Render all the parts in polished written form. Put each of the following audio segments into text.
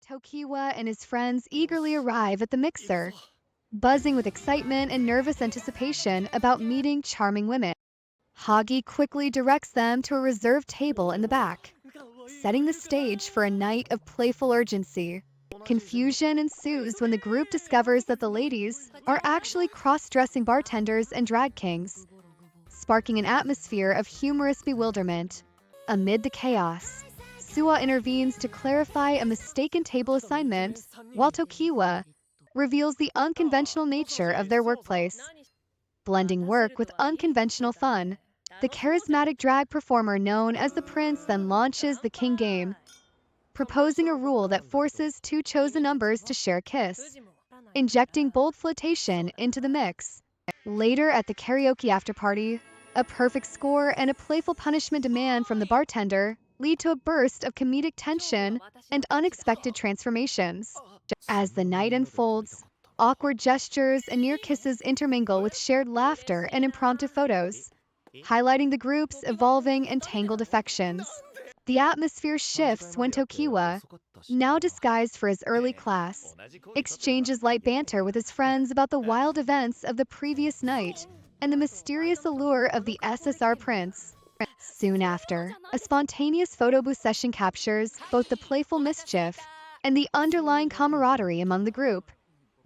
Tokiwa and his friends eagerly arrive at the mixer, buzzing with excitement and nervous anticipation about meeting charming women. Hagi quickly directs them to a reserved table in the back, setting the stage for a night of playful urgency. Confusion ensues when the group discovers that the ladies are actually cross-dressing bartenders and drag kings, sparking an atmosphere of humorous bewilderment. Amid the chaos, Suwa intervenes to clarify a mistaken table assignment, while Tokiwa reveals the unconventional nature of their workplace. Blending work with unconventional fun, the charismatic drag performer known as the Prince then launches the King game, proposing a rule that forces two chosen numbers to share a kiss, injecting bold flirtation into the mix. Later at the karaoke after-party, a perfect score and a playful punishment demand from the bartender lead to a burst of comedic tension and unexpected transformations. As the night unfolds, awkward gestures and near kisses intermingle with shared laughter and impromptu photos, highlighting the group's evolving and tangled affections. The atmosphere shifts when Tokiwa, now disguised for his early class, exchanges light banter with his friends about the wild events of the previous night and the mysterious allure of the SSR prince. Soon after, a spontaneous photo booth session captures both the playful mischief and the underlying camaraderie among the group,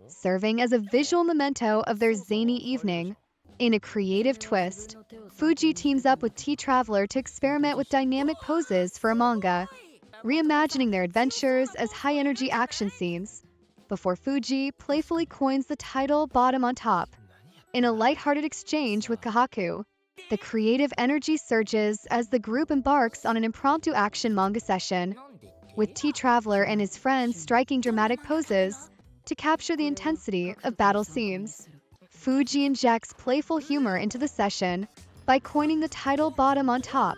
serving as a visual memento of their zany evening. In a creative twist, Fuji teams up with T-Traveler to experiment with dynamic poses for a manga, reimagining their adventures as high-energy action scenes, before Fuji playfully coins the title bottom on top. In a lighthearted exchange with Kahaku, the creative energy surges as the group embarks on an impromptu action manga session, with T-Traveler and his friends striking dramatic poses to capture the intensity of battle scenes. Fuji injects playful humor into the session by coining the title bottom on top,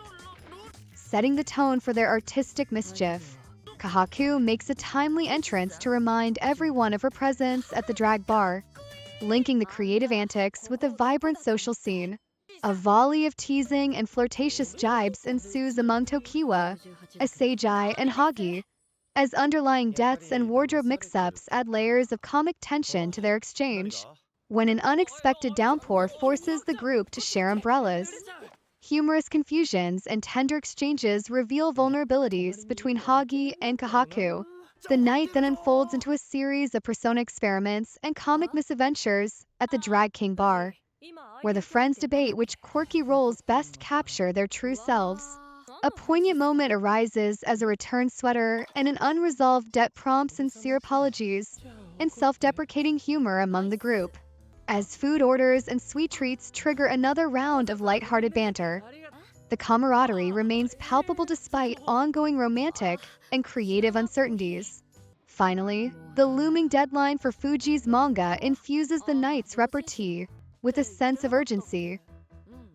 setting the tone for their artistic mischief. Kahaku makes a timely entrance to remind everyone of her presence at the drag bar, linking the creative antics with a vibrant social scene. A volley of teasing and flirtatious jibes ensues among Tokiwa, Asagi, and Hagi, as underlying deaths and wardrobe mix-ups add layers of comic tension to their exchange. When an unexpected downpour forces the group to share umbrellas, humorous confusions and tender exchanges reveal vulnerabilities between Hagi and Kahaku. The night then unfolds into a series of persona experiments and comic misadventures at the Drag King bar, where the friends debate which quirky roles best capture their true selves. A poignant moment arises as a return sweater and an unresolved debt prompts sincere apologies and self-deprecating humor among the group. As food orders and sweet treats trigger another round of lighthearted banter, the camaraderie remains palpable despite ongoing romantic and creative uncertainties. Finally, the looming deadline for Fuji's manga infuses the night's repartee with a sense of urgency,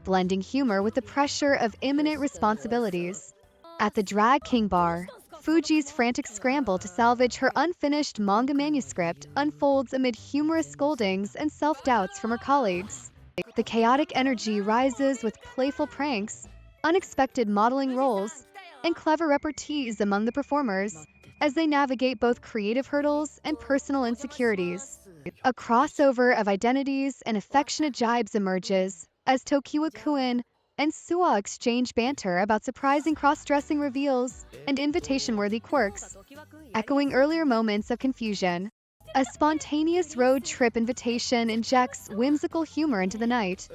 blending humor with the pressure of imminent responsibilities. At the Drag King bar, Fuji's frantic scramble to salvage her unfinished manga manuscript unfolds amid humorous scoldings and self-doubts from her colleagues. The chaotic energy rises with playful pranks, unexpected modeling roles, and clever repartees among the performers as they navigate both creative hurdles and personal insecurities. A crossover of identities and affectionate jibes emerges as Tokiwa-kun and Suwa exchange banter about surprising cross-dressing reveals and invitation-worthy quirks, echoing earlier moments of confusion. A spontaneous road trip invitation injects whimsical humor into the night,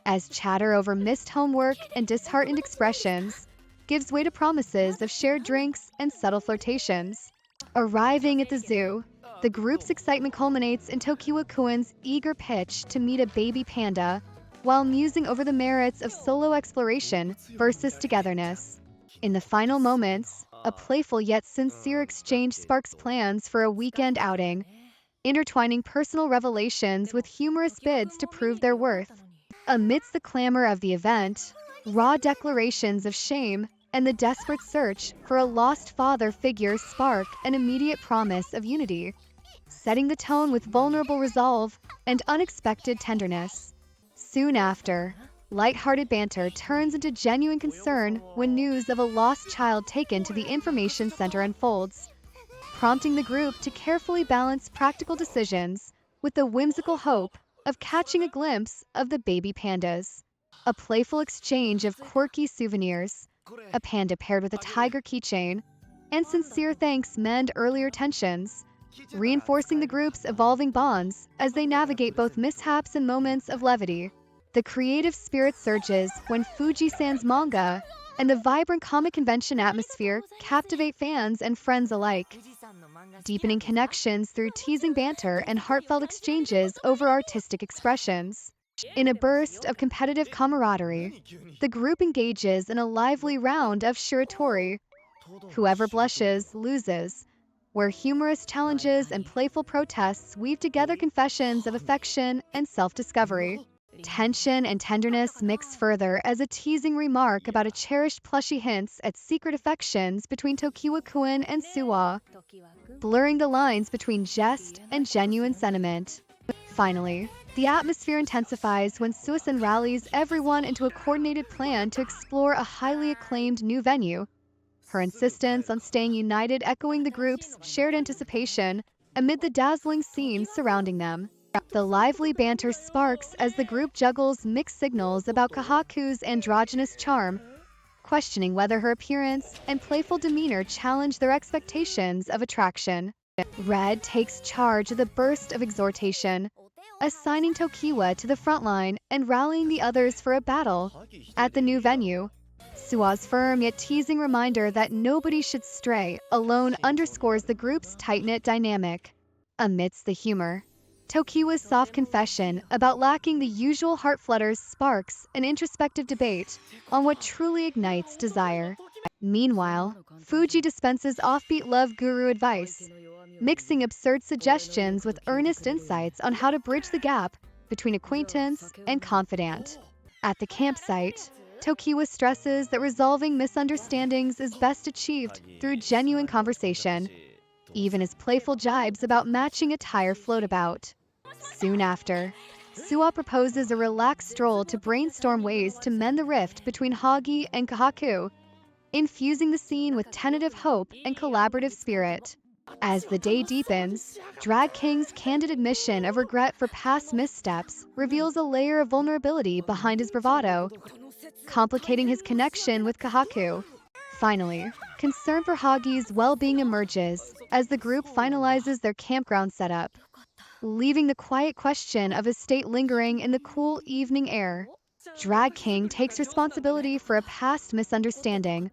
as chatter over missed homework and disheartened expressions gives way to promises of shared drinks and subtle flirtations. Arriving at the zoo, the group's excitement culminates in Tokiwa-kun's eager pitch to meet a baby panda, while musing over the merits of solo exploration versus togetherness. In the final moments, a playful yet sincere exchange sparks plans for a weekend outing, intertwining personal revelations with humorous bids to prove their worth. Amidst the clamor of the event, raw declarations of shame and the desperate search for a lost father figure spark an immediate promise of unity, setting the tone with vulnerable resolve and unexpected tenderness. Soon after, lighthearted banter turns into genuine concern when news of a lost child taken to the information center unfolds, prompting the group to carefully balance practical decisions with the whimsical hope of catching a glimpse of the baby pandas. A playful exchange of quirky souvenirs, a panda paired with a tiger keychain, and sincere thanks mend earlier tensions, reinforcing the group's evolving bonds as they navigate both mishaps and moments of levity. The creative spirit surges when Fuji-san's manga and the vibrant comic convention atmosphere captivate fans and friends alike, deepening connections through teasing banter and heartfelt exchanges over artistic expressions. In a burst of competitive camaraderie, the group engages in a lively round of shiratori. Whoever blushes loses, where humorous challenges and playful protests weave together confessions of affection and self-discovery. Tension and tenderness mix further as a teasing remark about a cherished plushie hints at secret affections between Tokiwa-kun and Suwa, blurring the lines between jest and genuine sentiment. Finally, the atmosphere intensifies when Susan rallies everyone into a coordinated plan to explore a highly acclaimed new venue, her insistence on staying united echoing the group's shared anticipation amid the dazzling scenes surrounding them. The lively banter sparks as the group juggles mixed signals about Kahaku's androgynous charm, questioning whether her appearance and playful demeanor challenge their expectations of attraction. Red takes charge of the burst of exhortation, assigning Tokiwa to the front line and rallying the others for a battle at the new venue. Sua's firm yet teasing reminder that nobody should stray alone underscores the group's tight-knit dynamic. Amidst the humor, Tokiwa's soft confession about lacking the usual heart flutters sparks an introspective debate on what truly ignites desire. Meanwhile, Fuji dispenses offbeat love guru advice, mixing absurd suggestions with earnest insights on how to bridge the gap between acquaintance and confidant. At the campsite, Tokiwa stresses that resolving misunderstandings is best achieved through genuine conversation, even as playful jibes about matching attire float about. Soon after, Suwa proposes a relaxed stroll to brainstorm ways to mend the rift between Hagi and Kahaku, infusing the scene with tentative hope and collaborative spirit. As the day deepens, Drag King's candid admission of regret for past missteps reveals a layer of vulnerability behind his bravado, complicating his connection with Kahaku. Finally, concern for Hagi's well-being emerges as the group finalizes their campground setup, leaving the quiet question of his state lingering in the cool evening air. Drag King takes responsibility for a past misunderstanding,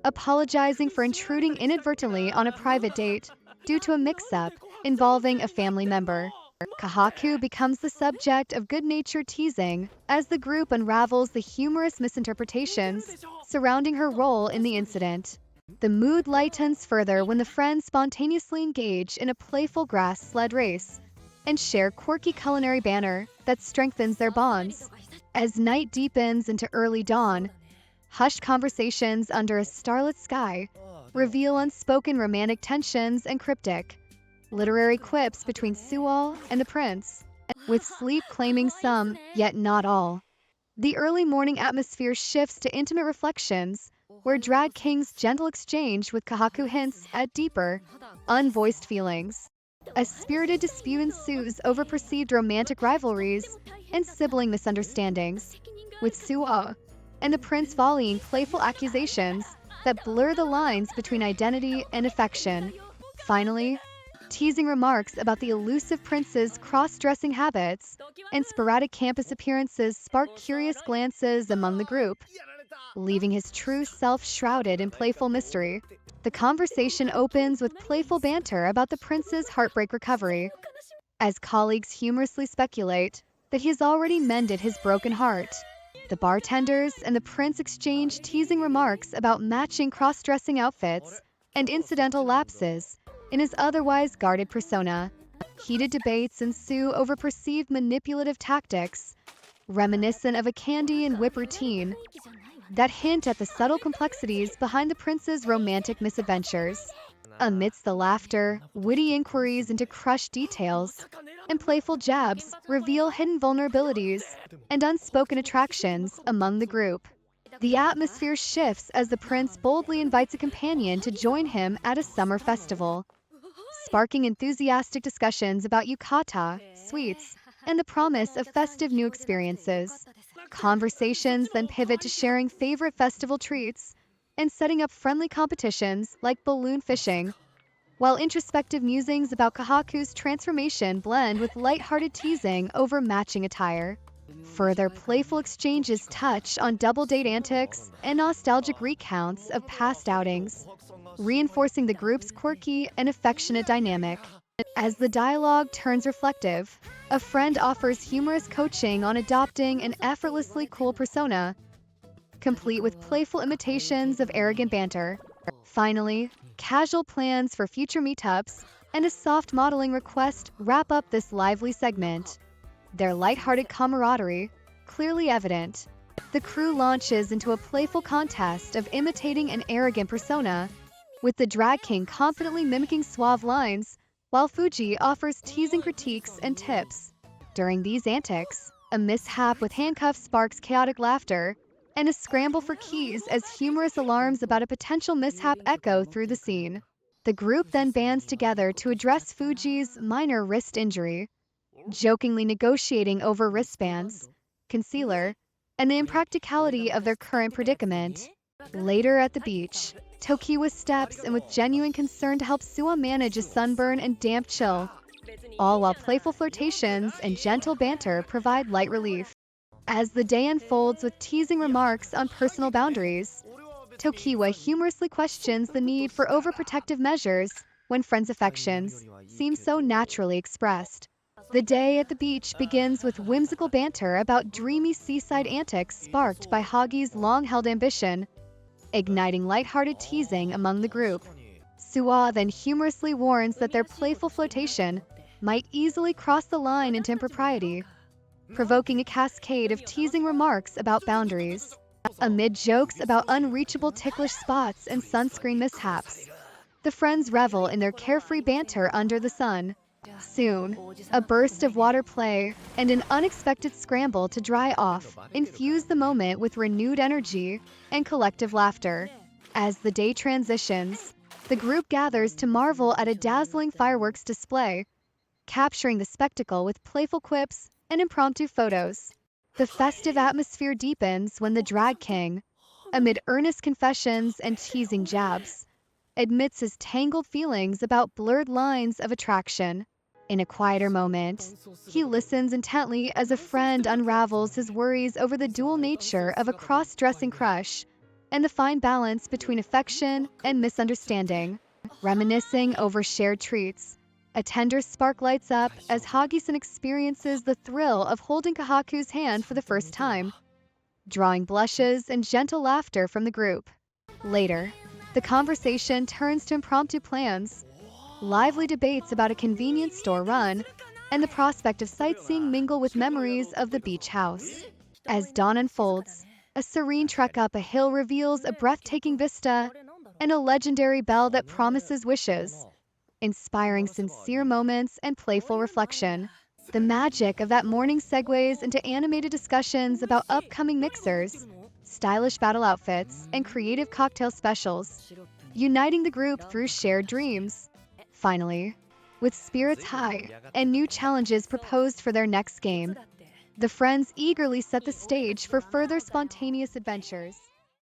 apologizing for intruding inadvertently on a private date due to a mix-up involving a family member. Kahaku becomes the subject of good-natured teasing as the group unravels the humorous misinterpretations surrounding her role in the incident. The mood lightens further when the friends spontaneously engage in a playful grass sled race and share quirky culinary banter that strengthens their bonds. As night deepens into early dawn, hushed conversations under a starlit sky reveal unspoken romantic tensions and cryptic, literary quips between Sual and the prince, with sleep claiming some, yet not all. The early morning atmosphere shifts to intimate reflections, where Drag King's gentle exchange with Kahaku hints at deeper, unvoiced feelings. A spirited dispute ensues over perceived romantic rivalries and sibling misunderstandings, with Suwa and the prince volleying playful accusations that blur the lines between identity and affection. Finally, teasing remarks about the elusive prince's cross-dressing habits and sporadic campus appearances spark curious glances among the group, leaving his true self shrouded in playful mystery. The conversation opens with playful banter about the prince's heartbreak recovery, as colleagues humorously speculate that he has already mended his broken heart. The bartenders and the prince exchange teasing remarks about matching cross-dressing outfits and incidental lapses in his otherwise guarded persona. Heated debates ensue over perceived manipulative tactics, reminiscent of a Candy and Whip routine, that hint at the subtle complexities behind the prince's romantic misadventures. Amidst the laughter, witty inquiries into crushed details and playful jabs reveal hidden vulnerabilities and unspoken attractions among the group. The atmosphere shifts as the prince boldly invites a companion to join him at a summer festival, sparking enthusiastic discussions about yukata, sweets, and the promise of festive new experiences. Conversations then pivot to sharing favorite festival treats and setting up friendly competitions like balloon fishing, while introspective musings about Kahaku's transformation blend with lighthearted teasing over matching attire. Further playful exchanges touch on double date antics and nostalgic recounts of past outings, reinforcing the group's quirky and affectionate dynamic. As the dialogue turns reflective, a friend offers humorous coaching on adopting an effortlessly cool persona, complete with playful imitations of arrogant banter. Finally, casual plans for future meetups and a soft modeling request wrap up this lively segment. Their lighthearted camaraderie, clearly evident. The crew launches into a playful contest of imitating an arrogant persona, with the drag king confidently mimicking suave lines, while Fuji offers teasing critiques and tips. During these antics, a mishap with handcuffs sparks chaotic laughter, and a scramble for keys as humorous alarms about a potential mishap echo through the scene. The group then bands together to address Fuji's minor wrist injury, jokingly negotiating over wristbands, concealer, and the impracticality of their current predicament. Later at the beach, Tokiwa steps in with genuine concern to help Suwa manage a sunburn and damp chill, all while playful flirtations and gentle banter provide light relief. As the day unfolds with teasing remarks on personal boundaries, Tokiwa humorously questions the need for overprotective measures when friends' affections seem so naturally expressed. The day at the beach begins with whimsical banter about dreamy seaside antics sparked by Hagi's long-held ambition, igniting lighthearted teasing among the group. Suwa then humorously warns that their playful flirtation might easily cross the line into impropriety, provoking a cascade of teasing remarks about boundaries. Amid jokes about unreachable ticklish spots and sunscreen mishaps, the friends revel in their carefree banter under the sun. Soon, a burst of water play and an unexpected scramble to dry off infuse the moment with renewed energy and collective laughter. As the day transitions, the group gathers to marvel at a dazzling fireworks display, capturing the spectacle with playful quips and impromptu photos. The festive atmosphere deepens when the drag king, amid earnest confessions and teasing jabs, admits his tangled feelings about blurred lines of attraction. In a quieter moment, he listens intently as a friend unravels his worries over the dual nature of a cross-dressing crush and the fine balance between affection and misunderstanding. Reminiscing over shared treats, a tender spark lights up as Hagi-san experiences the thrill of holding Kahaku's hand for the first time, drawing blushes and gentle laughter from the group. Later, the conversation turns to impromptu plans, lively debates about a convenience store run, and the prospect of sightseeing mingle with memories of the beach house. As dawn unfolds, a serene trek up a hill reveals a breathtaking vista and a legendary bell that promises wishes, inspiring sincere moments and playful reflection. The magic of that morning segues into animated discussions about upcoming mixers, stylish battle outfits, and creative cocktail specials, uniting the group through shared dreams. Finally, with spirits high and new challenges proposed for their next game, the friends eagerly set the stage for further spontaneous adventures.